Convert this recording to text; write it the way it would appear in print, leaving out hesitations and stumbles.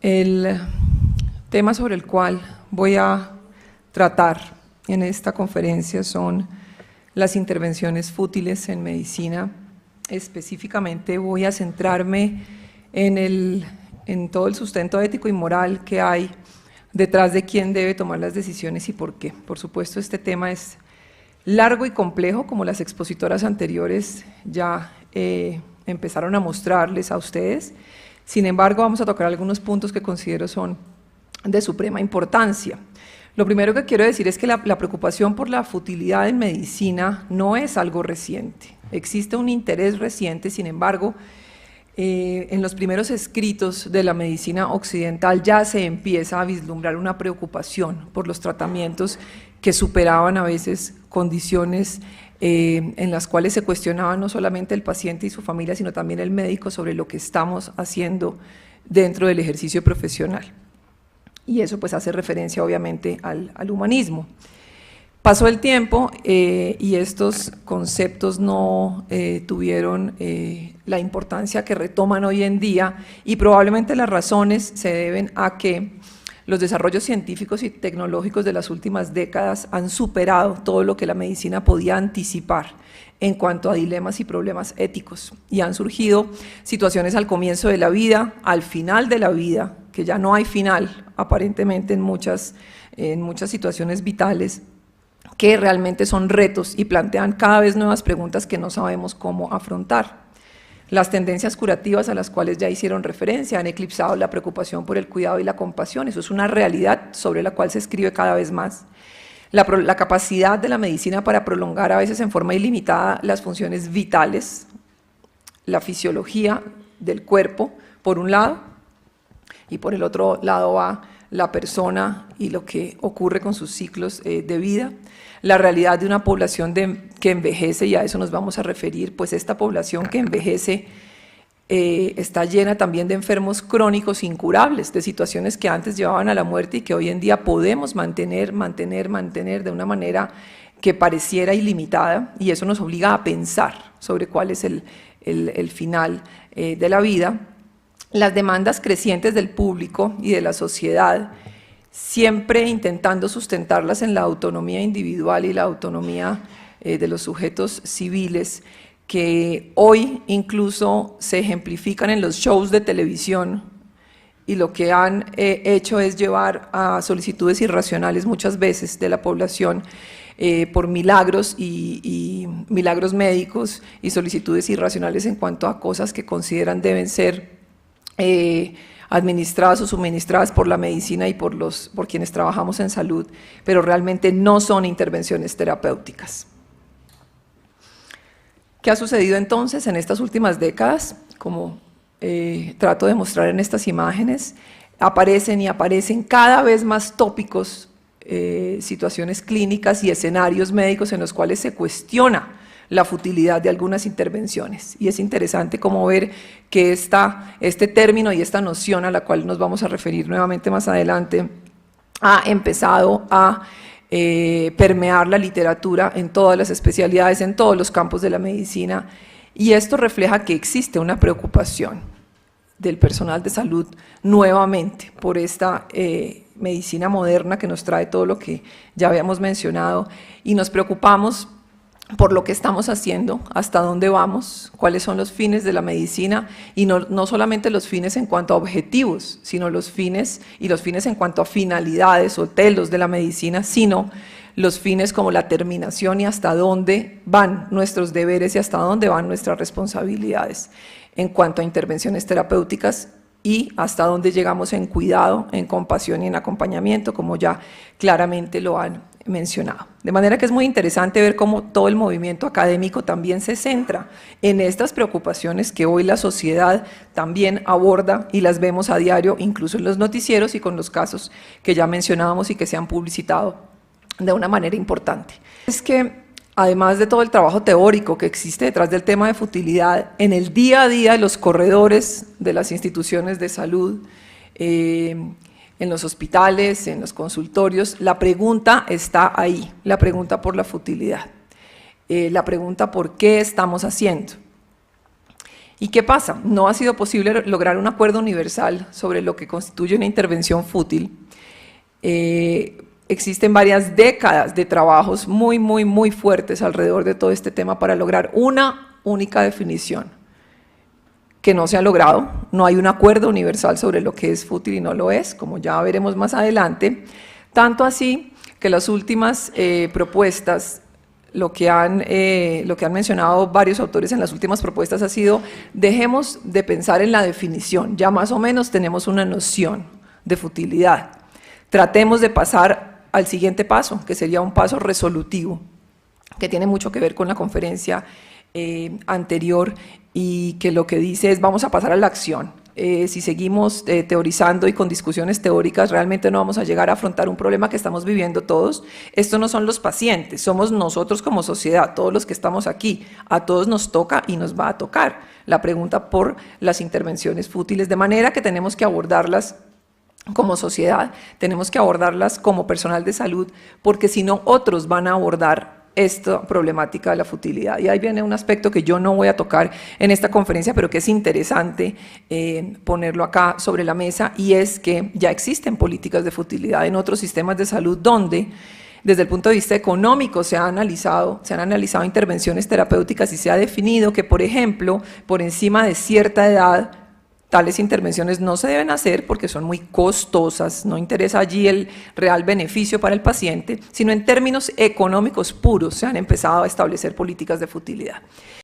El tema sobre el cual voy a tratar en esta conferencia son las intervenciones fútiles en medicina. Específicamente voy a centrarme en todo el sustento ético y moral que hay detrás de quién debe tomar las decisiones y por qué. Por supuesto, este tema es largo y complejo, como las expositoras anteriores ya empezaron a mostrarles a ustedes. Sin embargo, vamos a tocar algunos puntos que considero son de suprema importancia. Lo primero que quiero decir es que la preocupación por la futilidad en medicina no es algo reciente. Existe un interés reciente, sin embargo, en los primeros escritos de la medicina occidental ya se empieza a vislumbrar una preocupación por los tratamientos que superaban a veces condiciones en las cuales se cuestionaba no solamente el paciente y su familia, sino también el médico sobre lo que estamos haciendo dentro del ejercicio profesional. Y eso pues hace referencia obviamente al humanismo. Pasó el tiempo y estos conceptos no tuvieron la importancia que retoman hoy en día, y probablemente las razones se deben a que los desarrollos científicos y tecnológicos de las últimas décadas han superado todo lo que la medicina podía anticipar en cuanto a dilemas y problemas éticos, y han surgido situaciones al comienzo de la vida, al final de la vida, que ya no hay final aparentemente en muchas situaciones vitales, que realmente son retos y plantean cada vez nuevas preguntas que no sabemos cómo afrontar. Las tendencias curativas a las cuales ya hicieron referencia han eclipsado la preocupación por el cuidado y la compasión. Eso es una realidad sobre la cual se escribe cada vez más. La capacidad de la medicina para prolongar a veces en forma ilimitada las funciones vitales, la fisiología del cuerpo, por un lado, y por el otro lado va la persona y lo que ocurre con sus ciclos de vida. La realidad de una población que envejece, y a eso nos vamos a referir, pues esta población que envejece está llena también de enfermos crónicos incurables, de situaciones que antes llevaban a la muerte y que hoy en día podemos mantener de una manera que pareciera ilimitada, y eso nos obliga a pensar sobre cuál es el final de la vida. Las demandas crecientes del público y de la sociedad, siempre intentando sustentarlas en la autonomía individual y la autonomía de los sujetos civiles, que hoy incluso se ejemplifican en los shows de televisión, y lo que han hecho es llevar a solicitudes irracionales muchas veces de la población por milagros y milagros médicos, y solicitudes irracionales en cuanto a cosas que consideran deben ser administradas o suministradas por la medicina y por quienes trabajamos en salud, pero realmente no son intervenciones terapéuticas. ¿Qué ha sucedido entonces en estas últimas décadas? Como trato de mostrar en estas imágenes, aparecen cada vez más tópicos, situaciones clínicas y escenarios médicos en los cuales se cuestiona la futilidad de algunas intervenciones, y es interesante como ver que este término y esta noción, a la cual nos vamos a referir nuevamente más adelante, ha empezado a permear la literatura en todas las especialidades, en todos los campos de la medicina, y esto refleja que existe una preocupación del personal de salud nuevamente por esta medicina moderna que nos trae todo lo que ya habíamos mencionado, y nos preocupamos por lo que estamos haciendo, hasta dónde vamos, cuáles son los fines de la medicina, y no solamente los fines en cuanto a objetivos, sino los fines en cuanto a finalidades o telos de la medicina, sino los fines como la terminación y hasta dónde van nuestros deberes y hasta dónde van nuestras responsabilidades en cuanto a intervenciones terapéuticas, y hasta dónde llegamos en cuidado, en compasión y en acompañamiento, como ya claramente lo han mencionado. De manera que es muy interesante ver cómo todo el movimiento académico también se centra en estas preocupaciones que hoy la sociedad también aborda, y las vemos a diario, incluso en los noticieros y con los casos que ya mencionábamos y que se han publicitado de una manera importante. Es que además de todo el trabajo teórico que existe detrás del tema de futilidad, en el día a día de los corredores de las instituciones de salud, en los hospitales, en los consultorios, la pregunta está ahí, la pregunta por la futilidad, la pregunta por qué estamos haciendo. ¿Y qué pasa? No ha sido posible lograr un acuerdo universal sobre lo que constituye una intervención fútil. Existen varias décadas de trabajos muy fuertes alrededor de todo este tema para lograr una única definición, que no se ha logrado. No hay un acuerdo universal sobre lo que es fútil y no lo es, como ya veremos más adelante. Tanto así que las últimas propuestas, lo que han mencionado varios autores en las últimas propuestas ha sido: dejemos de pensar en la definición, ya más o menos tenemos una noción de futilidad. Tratemos de pasar al siguiente paso, que sería un paso resolutivo, que tiene mucho que ver con la conferencia anterior, y que lo que dice es: vamos a pasar a la acción. Si seguimos teorizando y con discusiones teóricas, realmente no vamos a llegar a afrontar un problema que estamos viviendo todos. Esto no son los pacientes, somos nosotros como sociedad, todos los que estamos aquí. A todos nos toca y nos va a tocar la pregunta por las intervenciones fútiles, de manera que tenemos que abordarlas como sociedad, tenemos que abordarlas como personal de salud, porque si no, otros van a abordar esta problemática de la futilidad. Y ahí viene un aspecto que yo no voy a tocar en esta conferencia, pero que es interesante ponerlo acá sobre la mesa, y es que ya existen políticas de futilidad en otros sistemas de salud donde, desde el punto de vista económico, se han analizado intervenciones terapéuticas y se ha definido que, por ejemplo, por encima de cierta edad, tales intervenciones no se deben hacer porque son muy costosas, no interesa allí el real beneficio para el paciente, sino en términos económicos puros se han empezado a establecer políticas de futilidad.